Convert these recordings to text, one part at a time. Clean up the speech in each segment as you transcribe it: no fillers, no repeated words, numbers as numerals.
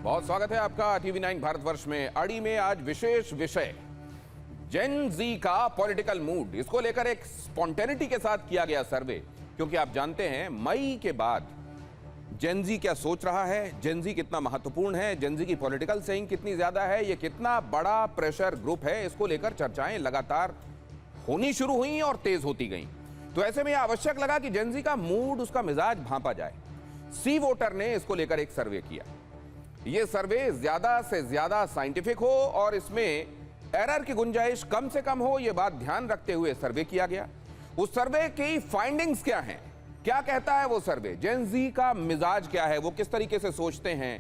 बहुत स्वागत है आपका टीवी 9 भारतवर्ष में। अड़ी में आज विशेष विषय जेन जी का पॉलिटिकल मूड, इसको लेकर एक स्पॉन्टेनिटी के साथ किया गया सर्वे, क्योंकि आप जानते हैं मई के बाद जेन जी क्या सोच रहा है, जेन जी कितना महत्वपूर्ण है, जेन जी की पॉलिटिकल सेइंग कितनी ज्यादा है, ये कितना बड़ा प्रेशर ग्रुप है, इसको लेकर चर्चाएं लगातार होनी शुरू हुई और तेज होती गई। तो ऐसे में यह आवश्यक लगा कि जेन जी का मूड, उसका मिजाज भांपा जाए। सी वोटर ने इसको लेकर एक सर्वे किया। यह सर्वे ज्यादा से ज्यादा साइंटिफिक हो और इसमें एरर की गुंजाइश कम से कम हो, यह बात ध्यान रखते हुए सर्वे किया गया। उस सर्वे की फाइंडिंग्स क्या हैं, क्या कहता है वो सर्वे, जेन जी का मिजाज क्या है, वो किस तरीके से सोचते हैं,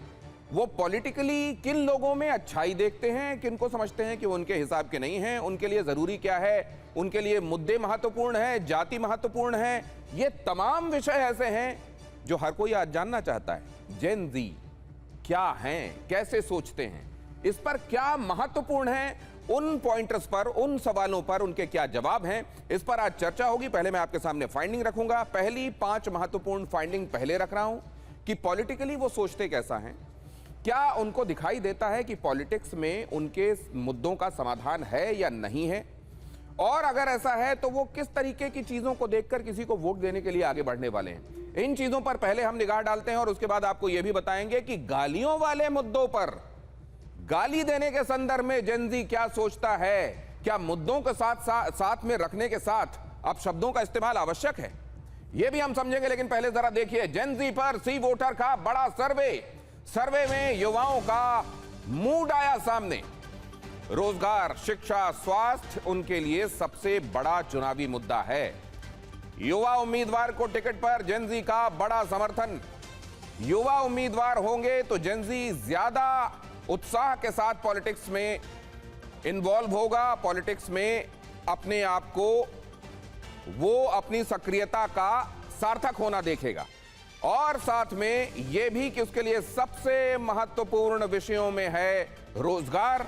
वो पॉलिटिकली किन लोगों में अच्छाई देखते हैं, किन को समझते हैं कि वो उनके हिसाब के नहीं हैं, उनके लिए जरूरी क्या है, उनके लिए मुद्दे महत्वपूर्ण है, जाति महत्वपूर्ण है। ये तमाम विषय ऐसे हैं जो हर कोई आज जानना चाहता है। जेन जी क्या हैं, कैसे सोचते हैं, इस पर क्या महत्वपूर्ण है, उन पॉइंटर्स पर, उन सवालों पर उनके क्या जवाब हैं, इस पर आज चर्चा होगी। पहले मैं आपके सामने फाइंडिंग रखूंगा। पहली 5 महत्वपूर्ण फाइंडिंग पहले रख रहा हूं कि पॉलिटिकली वो सोचते कैसा हैं, क्या उनको दिखाई देता है कि पॉलिटिक्स में उनके मुद्दों का समाधान है या नहीं है, और अगर ऐसा है तो वो किस तरीके की चीजों को देखकर किसी को वोट देने के लिए आगे बढ़ने वाले हैं। इन चीजों पर पहले हम निगाह डालते हैं और उसके बाद आपको यह भी बताएंगे कि गालियों वाले मुद्दों पर, गाली देने के संदर्भ में जेन जी क्या सोचता है, क्या मुद्दों के साथ में रखने के साथ अब शब्दों का इस्तेमाल आवश्यक है, यह भी हम समझेंगे। लेकिन पहले जरा देखिए जेन जी पर सी वोटर का बड़ा सर्वे में युवाओं का मूड आया सामने। रोजगार, शिक्षा, स्वास्थ्य उनके लिए सबसे बड़ा चुनावी मुद्दा है। युवा उम्मीदवार को टिकट पर जेन जी का बड़ा समर्थन। युवा उम्मीदवार होंगे तो जेन जी ज्यादा उत्साह के साथ पॉलिटिक्स में इन्वॉल्व होगा, पॉलिटिक्स में अपने आप को, वो अपनी सक्रियता का सार्थक होना देखेगा। और साथ में यह भी कि उसके लिए सबसे महत्वपूर्ण विषयों में है रोजगार,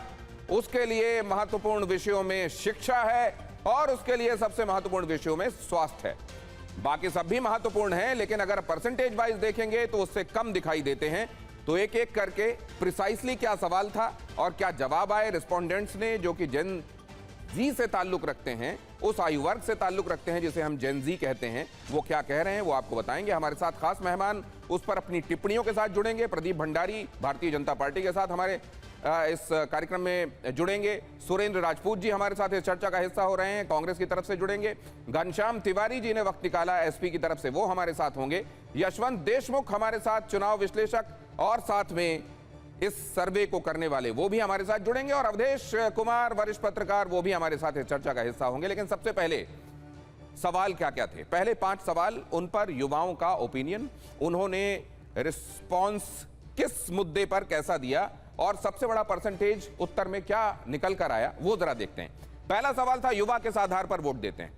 उसके लिए महत्वपूर्ण विषयों में शिक्षा है, और उसके लिए सबसे महत्वपूर्ण विषयों में स्वास्थ्य है। बाकी सब भी महत्वपूर्ण हैं, लेकिन अगर परसेंटेज वाइज देखेंगे तो उससे कम दिखाई देते हैं। तो एक एक करके प्रिसाइसली क्या सवाल था और क्या जवाब आए रिस्पोंडेंट्स ने, जो कि जेन जी से ताल्लुक रखते हैं, उस आयु वर्ग से ताल्लुक रखते हैं जिसे हम जेन जी कहते हैं, वो क्या कह रहे हैं वो आपको बताएंगे। हमारे साथ खास मेहमान उस पर अपनी टिप्पणियों के साथ जुड़ेंगे। प्रदीप भंडारी भारतीय जनता पार्टी के साथ हमारे इस कार्यक्रम में जुड़ेंगे। सुरेंद्र राजपूत जी हमारे साथ इस चर्चा का हिस्सा हो रहे हैं, कांग्रेस की तरफ से जुड़ेंगे। घनश्याम तिवारी जी ने वक्त निकाला एसपी की तरफ से, वो हमारे साथ होंगे। यशवंत देशमुख हमारे साथ चुनाव विश्लेषक, और साथ में इस सर्वे को करने वाले वो भी हमारे साथ जुड़ेंगे। और अवधेश कुमार वरिष्ठ पत्रकार, वो भी हमारे साथ इस चर्चा का हिस्सा होंगे। लेकिन सबसे पहले सवाल क्या क्या थे, पहले 5 सवाल, उन पर युवाओं का ओपिनियन, उन्होंने रिस्पॉन्स किस मुद्दे पर कैसा दिया, और सबसे बड़ा परसेंटेज उत्तर में क्या निकल कर आया, वो जरा देखते हैं। पहला सवाल था युवा किस आधार पर वोट देते हैं,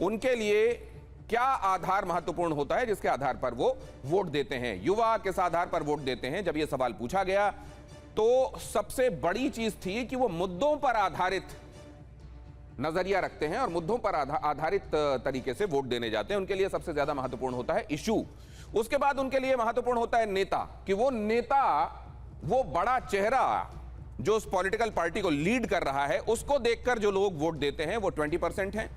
उनके लिए क्या आधार महत्वपूर्ण होता है जिसके आधार पर वो वोट देते हैं। युवा किस आधार पर वोट देते हैं, जब यह सवाल पूछा गया तो सबसे बड़ी चीज थी कि वो मुद्दों पर आधारित नजरिया रखते हैं और मुद्दों पर आधारित तरीके से वोट देने जाते हैं। उनके लिए सबसे ज्यादा महत्वपूर्ण होता है इशू। उसके बाद उनके लिए महत्वपूर्ण होता है नेता, कि वो नेता, वो बड़ा चेहरा जो उस पॉलिटिकल पार्टी को लीड कर रहा है, उसको देखकर जो लोग वोट देते हैं वो 20% हैं।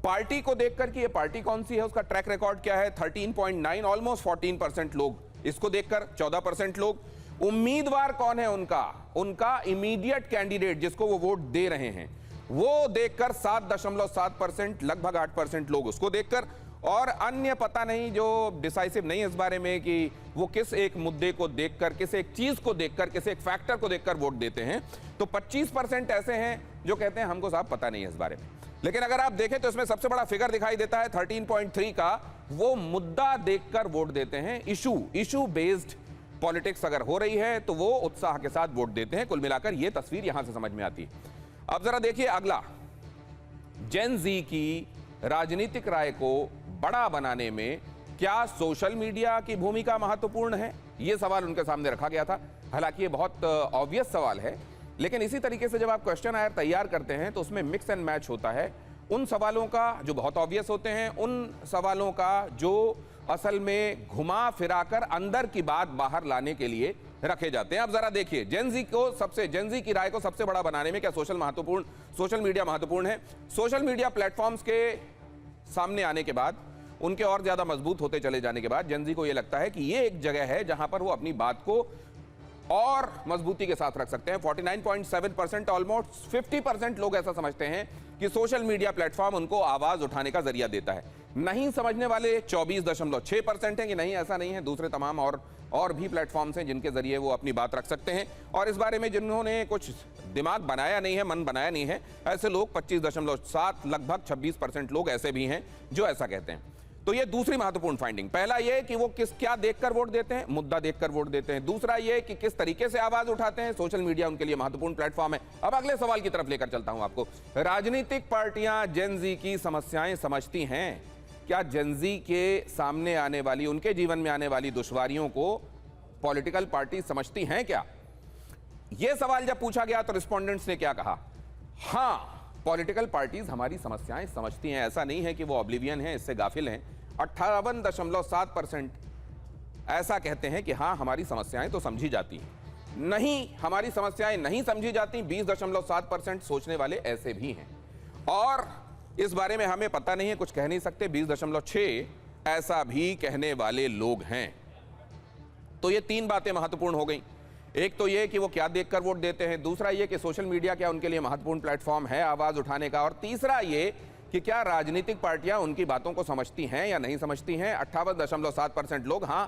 पार्टी को देखकर कि ये पार्टी कौन सी है, उसका ट्रैक रिकॉर्ड क्या है, 13.9, ऑलमोस्ट 14% लोग इसको देखकर, 14% लोग। उम्मीदवार कौन है उनका इमीडिएट कैंडिडेट जिसको वो वोट दे रहे हैं, वो देखकर 7.7%, लगभग 8% लोग उसको देखकर। और अन्य पता नहीं, जो डिसाइसिव नहीं है इस बारे में कि वो किस एक मुद्दे को देखकर, किस एक चीज को देखकर, किस एक फैक्टर को देखकर वोट देते हैं। तो 25% ऐसे हैं जो कहते हैं हमको साहब पता नहीं है इस बारे में। लेकिन अगर आप देखें तो इसमें सबसे बड़ा फिगर दिखाई देता है 13.3 का, वो मुद्दा देखकर वोट देते हैं। इशू बेस्ड पॉलिटिक्स अगर हो रही है तो वो उत्साह के साथ वोट देते हैं। कुल मिलाकर ये तस्वीर यहां से समझ में आती है। अब जरा देखिए अगला, जेन जी की राजनीतिक राय को बड़ा बनाने में क्या सोशल मीडिया की भूमिका महत्वपूर्ण है, यह सवाल उनके सामने रखा गया था। हालांकि ये बहुत ऑब्वियस सवाल है, लेकिन इसी तरीके से जब आप क्वेश्चन आयर तैयार करते हैं तो उसमें मिक्स एंड मैच होता है। उन सवालों का जो बहुत ऑब्वियस होते हैं, उन सवालों का जो असल में घुमा फिराकर अंदर की बात बाहर लाने के लिए रखे जाते हैं। अब जरा देखिए, जेन जी की राय को सबसे बड़ा बनाने में क्या सोशल मीडिया महत्वपूर्ण है। सोशल मीडिया प्लेटफॉर्म्स के सामने आने के बाद, उनके और ज्यादा मजबूत होते चले जाने के बाद जेन जी को यह लगता है कि यह एक जगह है जहां पर वो अपनी बात को और मजबूती के साथ रख सकते हैं। 49.7%, ऑलमोस्ट 50% लोग ऐसा समझते हैं कि सोशल मीडिया प्लेटफॉर्म उनको आवाज उठाने का जरिया देता है। नहीं समझने वाले 24.6% हैं कि नहीं, ऐसा नहीं है, दूसरे तमाम और भी प्लेटफॉर्म्स हैं जिनके जरिए वो अपनी बात रख सकते हैं। और इस बारे में जिन्होंने कुछ दिमाग बनाया नहीं है, मन बनाया नहीं है, ऐसे लोग 25.7, लगभग 26% लोग ऐसे भी हैं जो ऐसा कहते हैं। तो ये दूसरी महत्वपूर्ण फाइंडिंग। पहला ये कि वो क्या देखकर वोट देते हैं, मुद्दा देखकर वोट देते हैं। दूसरा ये कि किस तरीके से आवाज उठाते हैं। सोशल मीडिया उनके लिए महत्वपूर्ण प्लेटफॉर्म है। अब अगले सवाल की तरफ लेकर चलता हूं आपको। राजनीतिक पार्टियां जेन जी की समस्याएं समझती हैं क्या? जेन जी के सामने आने वाली, उनके जीवन में आने वाली दुश्वारियों को पॉलिटिकल पार्टी समझती हैं क्या? यह सवाल जब पूछा गया तो रिस्पोंडेंट्स ने क्या कहा? हां, पॉलिटिकल पार्टीज हमारी समस्याएं समझती हैं, ऐसा नहीं है कि वो ऑब्लिवियन हैं, इससे गाफिल हैं। 58.7% ऐसा कहते हैं कि हां, हमारी समस्याएं तो समझी जाती हैं। नहीं, हमारी समस्याएं नहीं समझी जाती, 20.7% सोचने वाले ऐसे भी हैं। और इस बारे में हमें पता नहीं है, कुछ कह नहीं सकते, 20.6 ऐसा भी कहने वाले लोग हैं। तो ये तीन बातें महत्वपूर्ण हो गई। एक तो ये कि वो क्या देखकर वोट देते हैं, दूसरा ये कि सोशल मीडिया क्या उनके लिए महत्वपूर्ण प्लेटफॉर्म है आवाज उठाने का, और तीसरा ये कि क्या राजनीतिक पार्टियां उनकी बातों को समझती हैं या नहीं समझती हैं। 58.7% लोग हां